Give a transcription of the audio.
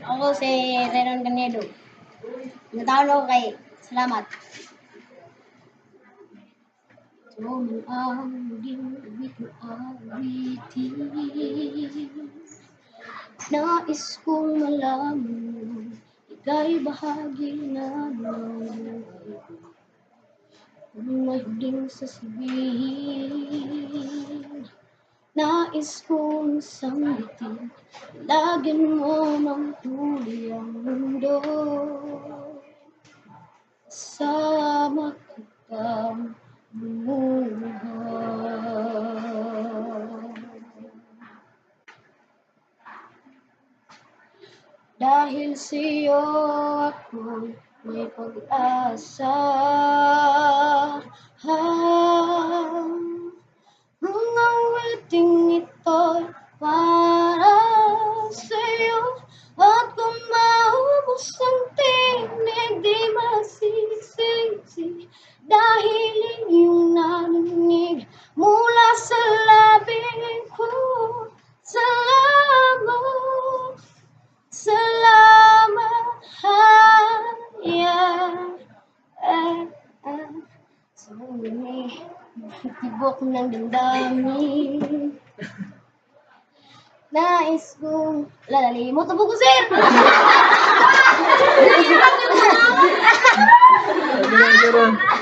Ako si Renon Canedo. Natawag ako kay Salamat. Tuman ang maging awitin. Nais kong malaman, ika'y bahagi na ng kung may huling sasabihin. Nais kong sambitin, lagyan mo ng huli ang mundo. Sama kitang bumuhay. Dahil sa'yo ako may pag-asa. Ang awiting ito'y para sa'yo. At kung maubos ang tinig, di masisisi. Dahil iyong narinig mula sa labi ko. Salamat, salamat, sa may tibok ng damdamin. Nais kong lalalimot ang buko, sir! Sige,